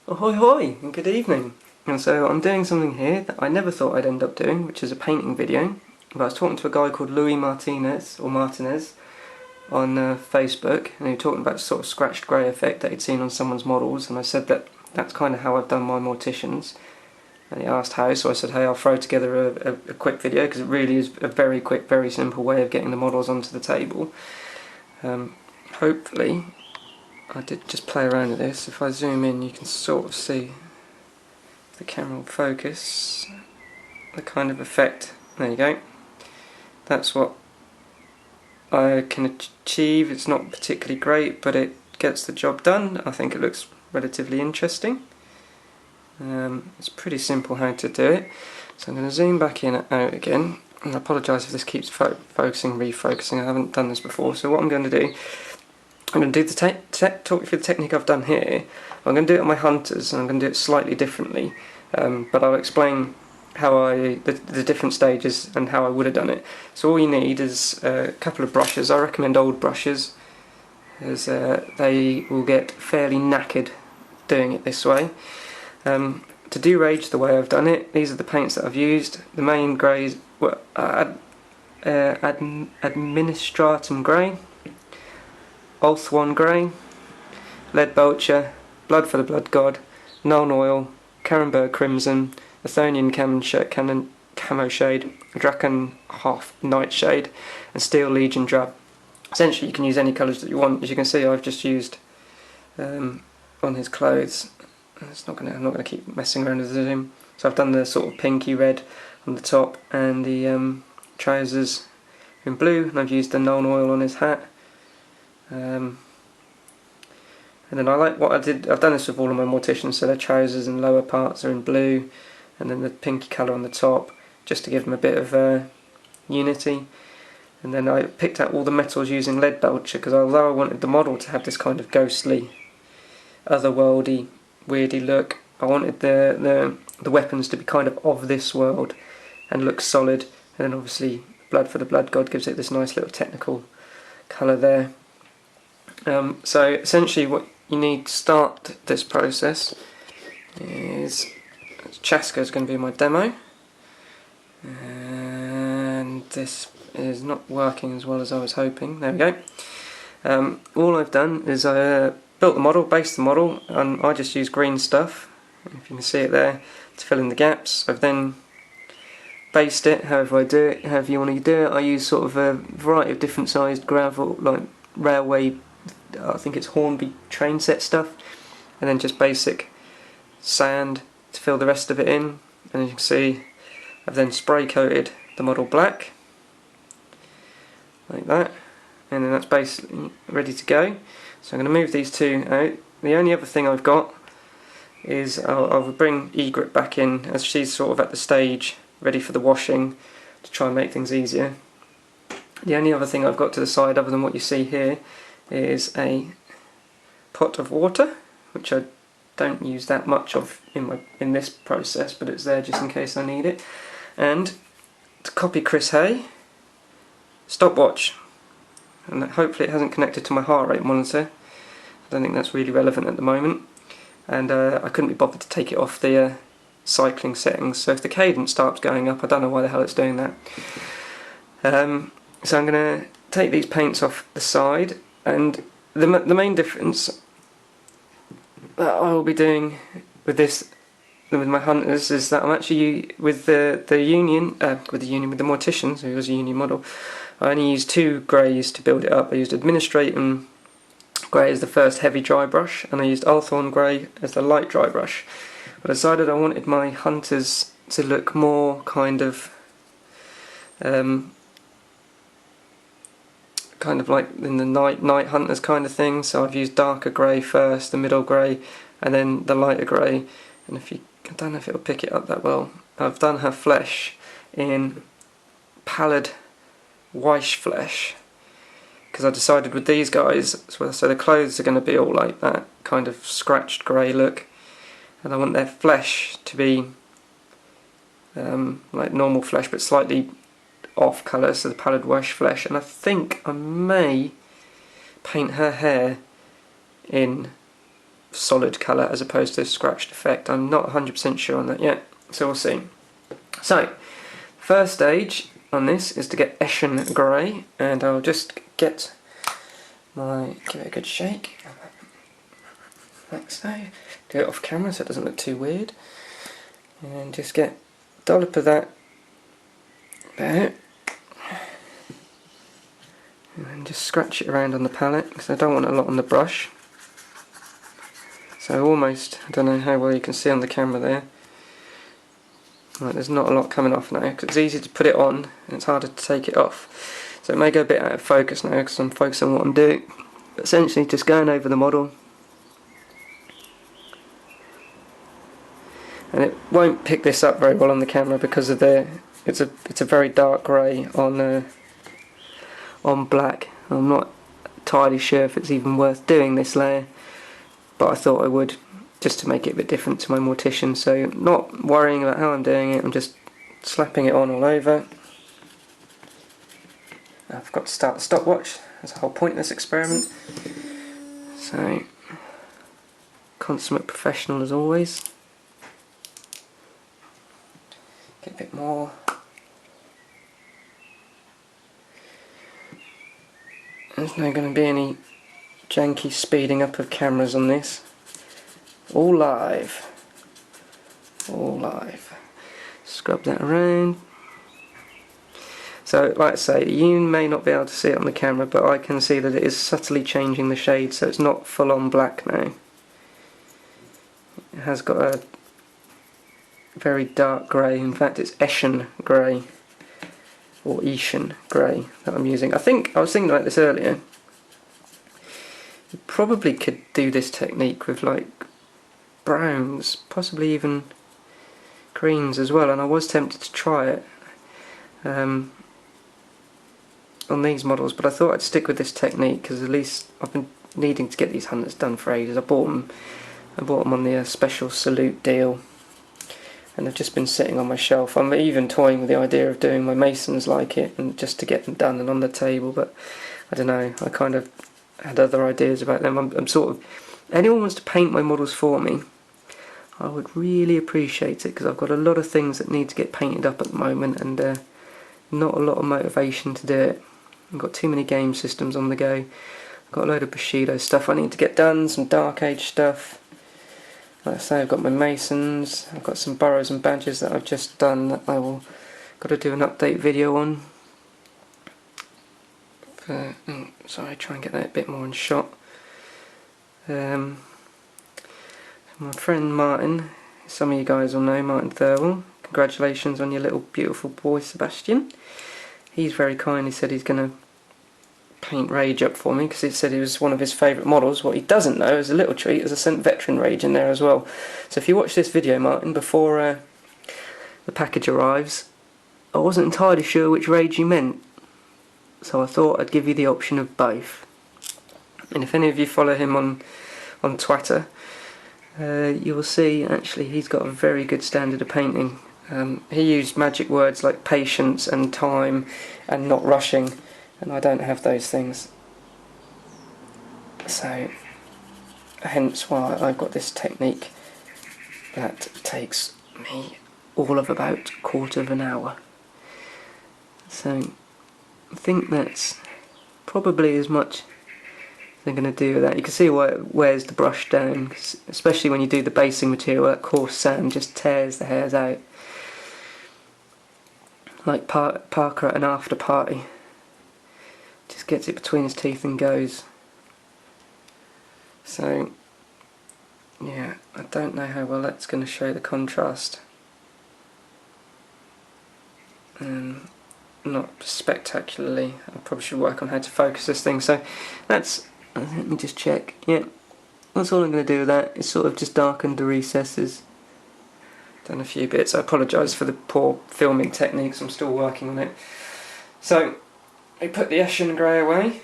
Ahoy hoy and good evening. And so I'm doing something here that I never thought I'd end up doing, which is a painting video. But I was talking to a guy called Louis Martinez on Facebook, and he was talking about sort of scratched grey effect that he'd seen on someone's models, and I said that that's kind of how I've done my morticians. And he asked how, so I said, hey, I'll throw together a quick video, because it really is a very quick, very simple way of getting the models onto the table. Hopefully I did just play around with this. If I zoom in, you can sort of see the camera will focus the kind of effect. There you go. That's what I can achieve. It's not particularly great, but it gets the job done. I think it looks relatively interesting. It's pretty simple how to do it. So I'm going to zoom back in and out again. And I apologise if this keeps focusing, refocusing. I haven't done this before. So what I'm going to do, I'm going to do talk you through the technique I've done here. I'm going to do it on my hunters, and I'm going to do it slightly differently. But I'll explain how the different stages and how I would have done it. So all you need is a couple of brushes. I recommend old brushes, as they will get fairly knackered doing it this way. To do Rage the way I've done it, these are the paints that I've used. The main greys were Administratum Grey, Ulthuan Grey, Lead Belcher, Blood for the Blood God, Nuln Oil, Carenberg Crimson, Athonian Camo Shade, Draken Half Nightshade, and Steel Legion Drab. Essentially you can use any colours that you want. As you can see, I've just used on his clothes. I'm not going to keep messing around with the zoom. So I've done the sort of pinky red on the top, and the trousers in blue, and I've used the Nuln Oil on his hat. And then I like what I did. I've done this with all of my morticians, so their trousers and lower parts are in blue, and then the pinky colour on the top, just to give them a bit of unity. And then I picked out all the metals using Lead Belcher, because although I wanted the model to have this kind of ghostly, otherworldly, weirdy look, I wanted the weapons to be kind of this world and look solid. And then obviously Blood for the Blood God gives it this nice little technical colour there. So essentially what you need to start this process is, Chaska is going to be my demo, and this is not working as well as I was hoping. There we go. All I've done is I built the model, based the model, and I just use green stuff, if you can see it there, to fill in the gaps. I've then based it however I do it, however you want to do it. I use sort of a variety of different sized gravel, like railway, I think it's Hornby train set stuff, and then just basic sand to fill the rest of it in. And as you can see, I've then spray coated the model black, like that, and then that's basically ready to go. So I'm going to move these two out. The only other thing I've got is I'll bring Egret back in, as she's sort of at the stage ready for the washing, to try and make things easier. The only other thing I've got to the side, other than what you see here, is a pot of water, which I don't use that much of in this process, but it's there just in case I need it. And to copy Chris Hay, stopwatch. And hopefully it hasn't connected to my heart rate monitor. I don't think that's really relevant at the moment. And I couldn't be bothered to take it off the cycling settings, so if the cadence starts going up, I don't know why the hell it's doing that. So I'm going to take these paints off the side, and the main difference that I will be doing with this, with my hunters, is that I'm actually with the morticians, who was a union model. I only used two greys to build it up. I used Administratum Grey as the first heavy dry brush, and I used Ulthuan Grey as the light dry brush. But I decided I wanted my hunters to look more kind of like in the night hunters kind of thing. So I've used darker grey first, the middle grey, and then the lighter grey. And I don't know if it'll pick it up that well. I've done her flesh in pallid white flesh, because I decided with these guys, so the clothes are going to be all like that kind of scratched grey look, and I want their flesh to be like normal flesh but slightly off colour, so the pallid wash flesh. And I think I may paint her hair in solid colour as opposed to a scratched effect. I'm not 100% sure on that yet, so we'll see. So, first stage on this is to get Eshen Grey, and I'll just give it a good shake. Like so. Do it off camera so it doesn't look too weird. And just get a dollop of that about. And then just scratch it around on the palette, because I don't want a lot on the brush. So almost, I don't know how well you can see on the camera there. Right, there's not a lot coming off now, because it's easy to put it on and it's harder to take it off. So it may go a bit out of focus now because I'm focusing on what I'm doing. But essentially just going over the model. And it won't pick this up very well on the camera because of it's a very dark grey on black. I'm not entirely sure if it's even worth doing this layer, but I thought I would, just to make it a bit different to my Mortician. So not worrying about how I'm doing it, I'm just slapping it on all over. I forgot to start the stopwatch. That's the whole point of this experiment. So, consummate professional as always. Get a bit more. There's not going to be any janky speeding up of cameras on this. All live. All live. Scrub that around. So, like I say, you may not be able to see it on the camera, but I can see that it is subtly changing the shade, so it's not full on black now. It has got a very dark grey. In fact, it's Eshen grey, or Eshen grey that I'm using. I was thinking about this earlier. You probably could do this technique with like browns, possibly even greens as well, and I was tempted to try it on these models, but I thought I'd stick with this technique because at least I've been needing to get these hunters done for ages. I bought them on the special salute deal, and they've just been sitting on my shelf. I'm even toying with the idea of doing my masons like it, and just to get them done and on the table, but I don't know, I kind of had other ideas about them. I'm sort of, anyone wants to paint my models for me, I would really appreciate it, because I've got a lot of things that need to get painted up at the moment, and not a lot of motivation to do it. I've got too many game systems on the go. I've got a load of Bushido stuff I need to get done, some Dark Age stuff. Like I say, I've got my Masons, I've got some Burrows and Badgers that I've just done that I will got to do an update video on. Sorry, try and get that a bit more in shot. My friend Martin, some of you guys will know Martin Thirlwell. Congratulations on your little beautiful boy Sebastian. He's very kindly said he's going to paint Rage up for me, because he said it was one of his favourite models. What he doesn't know, as a little treat, is I sent Veteran Rage in there as well. So if you watch this video, Martin, before the package arrives, I wasn't entirely sure which Rage you meant, so I thought I'd give you the option of both. And if any of you follow him on Twitter, you will see actually he's got a very good standard of painting. He used magic words like patience and time and not rushing, and I don't have those things. So, hence why I've got this technique that takes me all of about a quarter of an hour. So, I think that's probably as much as I'm going to do with that. You can see why it wears the brush down, 'cause especially when you do the basing material, that coarse sand just tears the hairs out. Like Parker at an after party. Just gets it between his teeth and goes. So, yeah, I don't know how well that's going to show the contrast. Not spectacularly. I probably should work on how to focus this thing. So, that's, let me just check. Yeah, that's all I'm going to do with that. It's sort of just darkened the recesses. Done a few bits. I apologise for the poor filming techniques, I'm still working on it. So, I put the Eshen Grey away,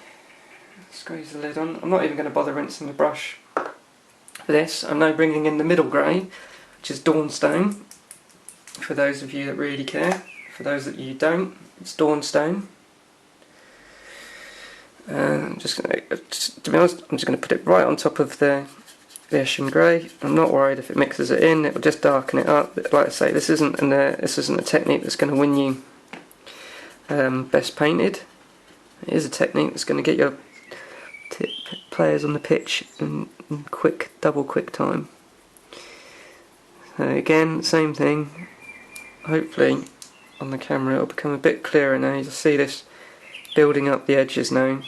squeeze the lid on. I'm not even going to bother rinsing the brush for this. I'm now bringing in the middle grey, which is Dawnstone, for those of you that really care. For those of you who don't, it's Dawnstone. I'm just going to, to be honest, I'm just going to put it right on top of the the Ashen Grey. I'm not worried if it mixes it in, it'll just darken it up. But like I say, this isn't a technique that's going to win you best painted. It is a technique that's going to get your players on the pitch in double quick time. So again, same thing. Hopefully on the camera it'll become a bit clearer now. You'll see this building up the edges now.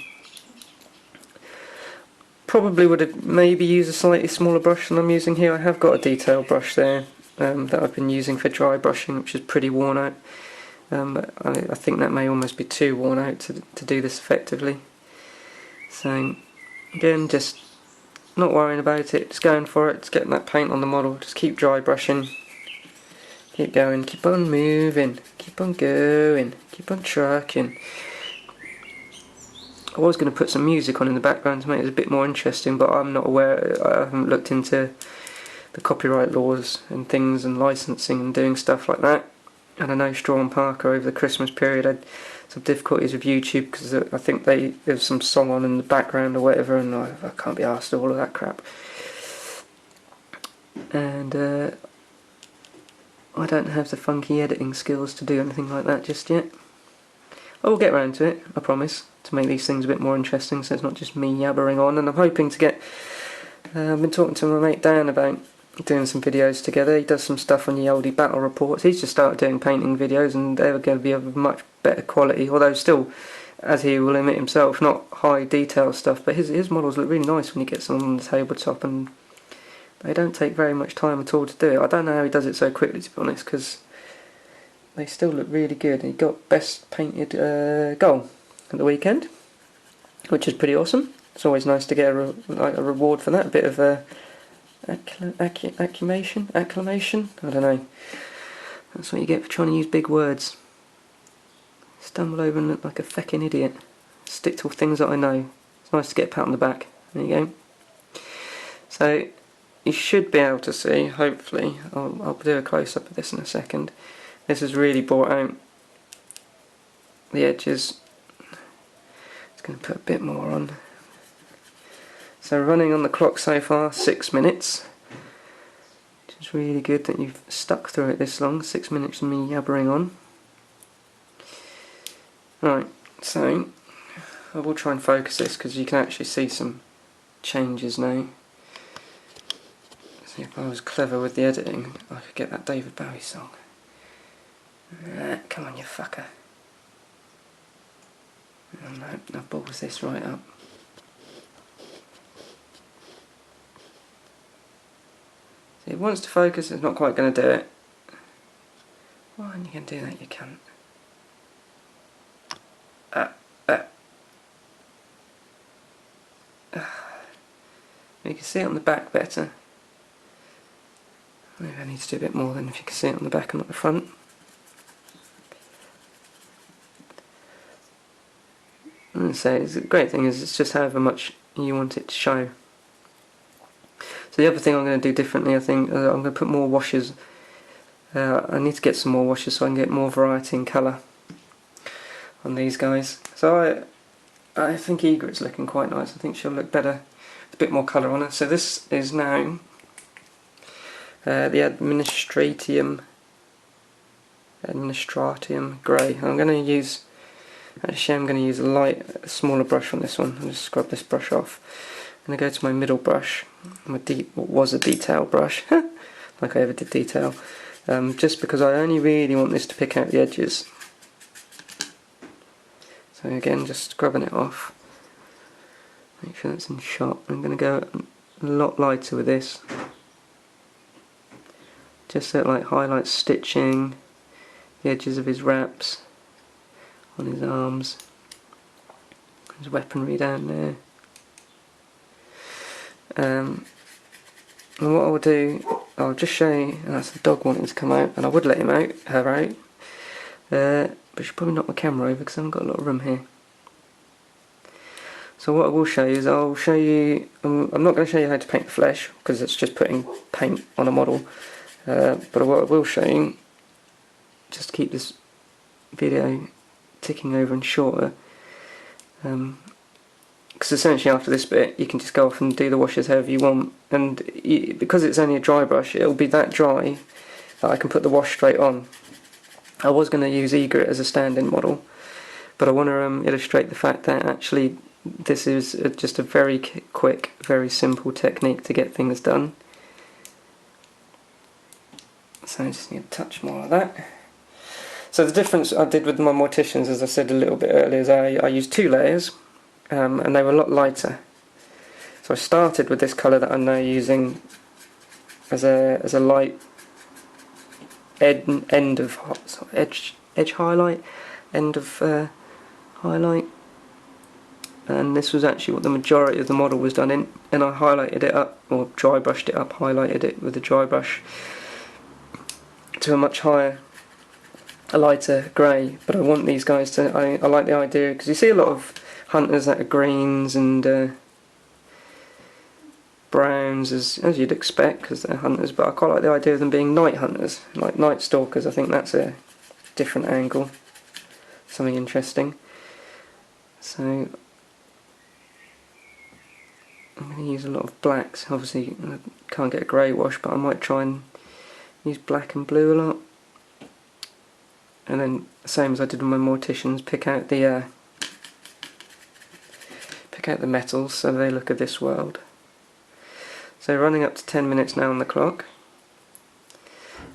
Probably would have maybe used a slightly smaller brush than I'm using here. I have got a detail brush there that I've been using for dry brushing, which is pretty worn out. But I think that may almost be too worn out to do this effectively. So again, just not worrying about it, just going for it, just getting that paint on the model, just keep dry brushing, keep going, keep on moving, keep on going, keep on trucking. I was going to put some music on in the background to make it a bit more interesting, but I'm not aware, I haven't looked into the copyright laws and things and licensing and doing stuff like that. And I know Straw and Parker over the Christmas period had some difficulties with YouTube because I think there's some song on in the background or whatever, and I can't be arsed all of that crap. And I don't have the funky editing skills to do anything like that just yet. I will get around to it, I promise, to make these things a bit more interesting so it's not just me yabbering on. And I'm hoping to get... I've been talking to my mate Dan about doing some videos together. He does some stuff on the oldie battle reports. He's just started doing painting videos and they're going to be of much better quality, although still, as he will admit himself, not high detail stuff, but his models look really nice when he gets them on the tabletop, and they don't take very much time at all to do it. I don't know how he does it so quickly, to be honest, because they still look really good. He got best painted goal at the weekend, which is pretty awesome. It's always nice to get a reward for that, a bit of acclamation, I don't know. That's what you get for trying to use big words. Stumble over and look like a feckin' idiot. Stick to things that I know. It's nice to get a pat on the back. There you go. So you should be able to see, hopefully, I'll do a close-up of this in a second. This has really brought out the edges. Just going to put a bit more on. So running on the clock so far, 6 minutes. Which is really good that you've stuck through it this long. 6 minutes of me yabbering on. Right, so I will try and focus this because you can actually see some changes now. See, if I was clever with the editing, I could get that David Bowie song. Come on, you fucker. Oh, no, I've balls this right up. See, it wants to focus, it's not quite going to do it. Why aren't you going to do that, you cunt? You can see it on the back better. Maybe I need to do a bit more than if you can see it on the back and not the front. And so the great thing is it's just however much you want it to show. So the other thing I'm going to do differently, I think, I'm going to put more washes. I need to get some more washes so I can get more variety in colour on these guys. So I think Egret's looking quite nice. I think she'll look better with a bit more colour on her. So this is now the Administratium Grey. I'm going to use a smaller brush on this one. I'll just scrub this brush off. I'm going to go to my middle brush, what was a detail brush, like I ever did detail, just because I only really want this to pick out the edges. So again, just scrubbing it off. Make sure that's in shot. I'm going to go a lot lighter with this. Just so it like highlights stitching, the edges of his wraps on his arms, his weaponry down there. And what I'll do, I'll just show you, and that's the dog wanting to come out, and I would let her out, but she'll probably knock my camera over because I haven't got a lot of room here. So what I will show you is I'm not going to show you how to paint the flesh because it's just putting paint on a model, but what I will show you, just to keep this video ticking over and shorter, because essentially after this bit you can just go off and do the washes however you want, and because it's only a dry brush, it'll be that dry that I can put the wash straight on. I was going to use Egret as a stand-in model, but I want to illustrate the fact that actually this is just a very quick, very simple technique to get things done. So I just need a touch more of that. So the difference I did with my Morticians, as I said a little bit earlier, is I used 2 layers, and they were a lot lighter. So I started with this colour that I'm now using as a light end of edge highlight, end of highlight, and this was actually what the majority of the model was done in, and I highlighted it up, or dry brushed it up, highlighted it with a dry brush to a much higher, a lighter grey. But I want these guys to, I like the idea, because you see a lot of hunters that are greens and browns, as you'd expect, because they're hunters, but I quite like the idea of them being night hunters, like night stalkers. I think that's a different angle, something interesting. So I'm going to use a lot of blacks. Obviously I can't get a grey wash, but I might try and use black and blue a lot. And then, same as I did with my Morticians, pick out the metals so they look of this world. So running up to 10 minutes now on the clock.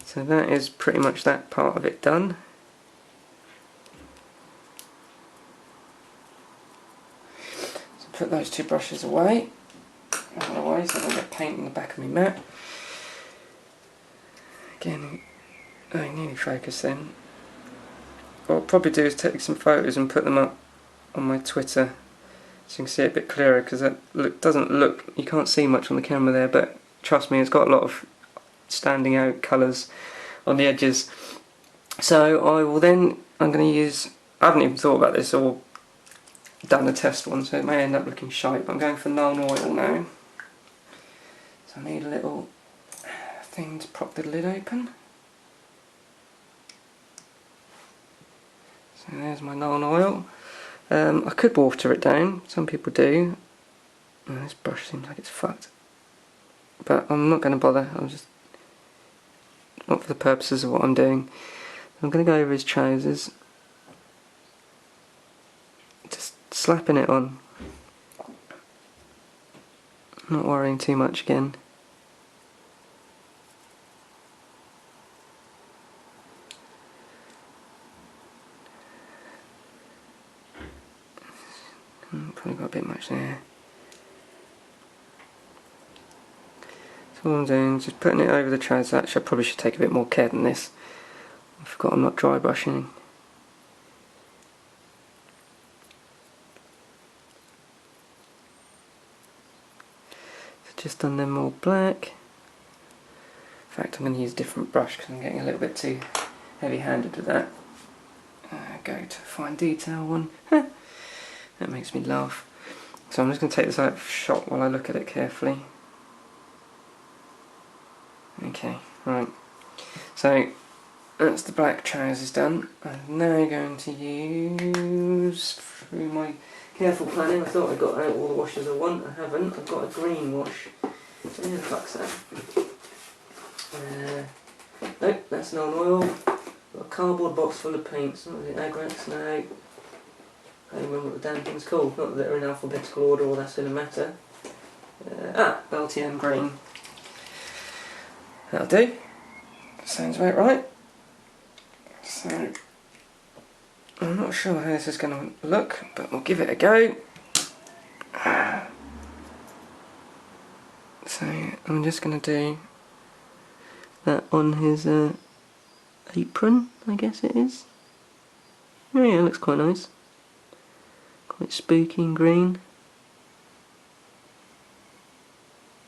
So that is pretty much that part of it done. So put those 2 brushes away, so I don't get paint on the back of my mat. Again, I nearly focus then. What I'll probably do is take some photos and put them up on my Twitter so you can see it a bit clearer, because that doesn't look, you can't see much on the camera there, but trust me, it's got a lot of standing out colours on the edges. So I will then, I'm going to use, I haven't even thought about this or done a test one, so it may end up looking shite, but I'm going for non oil now. So I need a little thing to prop the lid open. So there's my non oil. I could water it down, some people do. Oh, this brush seems like it's fucked, but I'm not going to bother. I'm just, not for the purposes of what I'm doing. I'm going to go over his trousers, just slapping it on, not worrying too much again. Probably got a bit much there. So all I'm doing is just putting it over the trousers. Actually, I probably should take a bit more care than this. I forgot I'm not dry brushing. So just done them all black. In fact, I'm going to use a different brush because I'm getting a little bit too heavy-handed with that. Go to fine detail one. That makes me laugh. So I'm just going to take this out of shot while I look at it carefully. Okay, right. So that's the black trousers done. I'm now going to use, through my careful planning, I thought I got out all the washes I want. I haven't. I've got a green wash. Where the fuck's that? Nope, that's non-oil. Got a cardboard box full of paints. What is it? Agrax? No. I don't remember what the damn thing's called. Not that they're in alphabetical order or that's going to matter. LTM green. That'll do. Sounds about right. So, I'm not sure how this is going to look, but we'll give it a go. So, I'm just going to do that on his apron, I guess it is. Oh yeah, it looks quite nice. Quite spooky and green.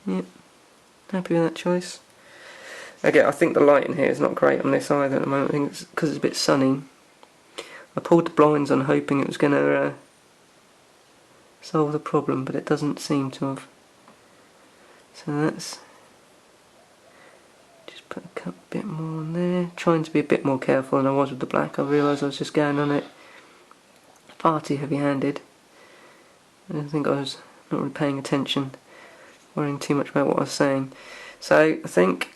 Yep, happy with that choice. Again, I think the lighting here is not great on this either at the moment. I think it's because it's a bit sunny. I pulled the blinds on hoping it was going to solve the problem, but it doesn't seem to have. So that's, just put a bit more on there. Trying to be a bit more careful than I was with the black. I realised I was just going on it far too heavy-handed. I think I was not really paying attention, worrying too much about what I was saying. So I think,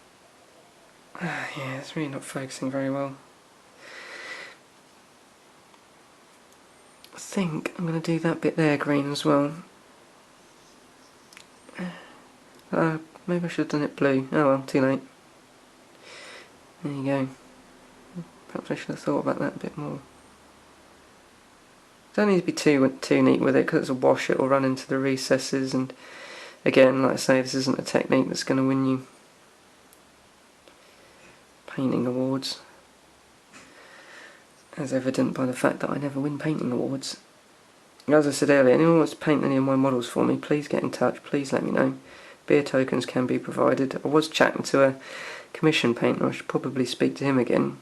yeah, it's really not focusing very well. I think I'm going to do that bit there green as well. Maybe I should have done it blue. Oh well, too late. There you go. Perhaps I should have thought about that a bit more. Don't need to be too neat with it, because it's a wash, it will run into the recesses, and again, like I say, this isn't a technique that's going to win you painting awards, as evident by the fact that I never win painting awards. As I said earlier, anyone who wants to paint any of my models for me, please get in touch, please let me know. Beer tokens can be provided. I was chatting to a commission painter, I should probably speak to him again.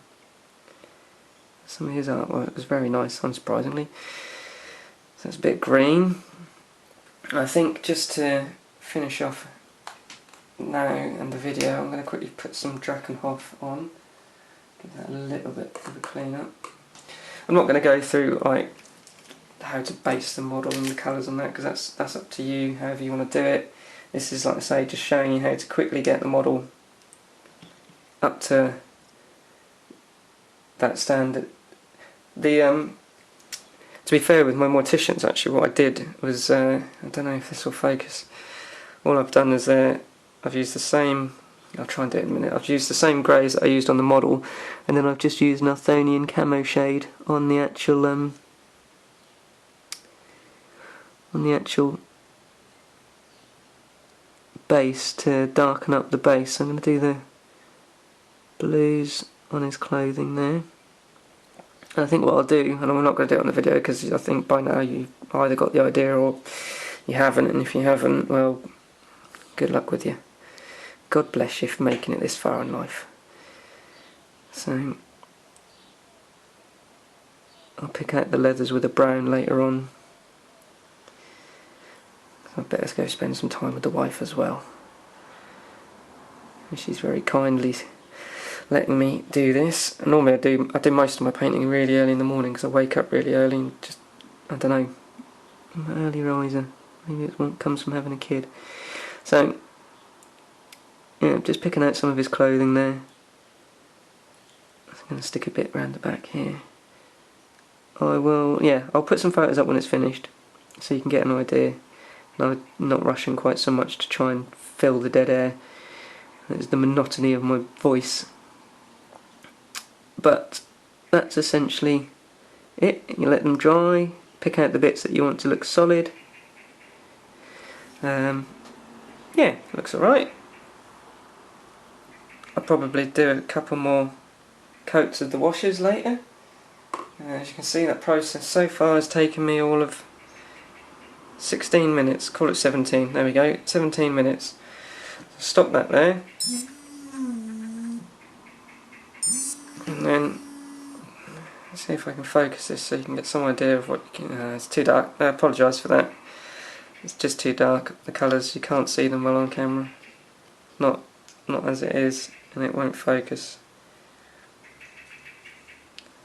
Some of his artwork was very nice, unsurprisingly. So that's a bit green. I think just to finish off now and the video, I'm going to quickly put some Drakenhof on. Give that a little bit of a clean up. I'm not going to go through like how to base the model and the colours on that, because that's up to you, however you want to do it. This is, like I say, just showing you how to quickly get the model up to that standard. To be fair with my morticians, actually, what I did was, I don't know if this will focus, all I've done is I've used the same, I'll try and do it in a minute, I've used the same greys that I used on the model, and then I've just used an Arthonian camo shade on the actual base to darken up the base. I'm going to do the blues on his clothing there. And I think what I'll do, and I'm not going to do it on the video because I think by now you've either got the idea or you haven't, and if you haven't, well, good luck with you. God bless you for making it this far in life. So I'll pick out the leathers with a brown later on. I better go spend some time with the wife as well. And she's very kindly letting me do this. And normally I do most of my painting really early in the morning because I wake up really early and just, I don't know, I'm an early riser. Maybe it comes from having a kid. So yeah, just picking out some of his clothing there. I'm going to stick a bit around the back here. I'll put some photos up when it's finished so you can get an idea. I'm not rushing quite so much to try and fill the dead air. It's the monotony of my voice. But that's essentially it. You let them dry, pick out the bits that you want to look solid. Yeah, looks alright. I'll probably do a couple more coats of the washes later. As you can see, that process so far has taken me all of 16 minutes, call it 17, there we go, 17 minutes. Stop that there. And then, let's see if I can focus this so you can get some idea of what you can, it's too dark, I apologise for that. It's just too dark, the colours, you can't see them well on camera. Not as it is, and it won't focus.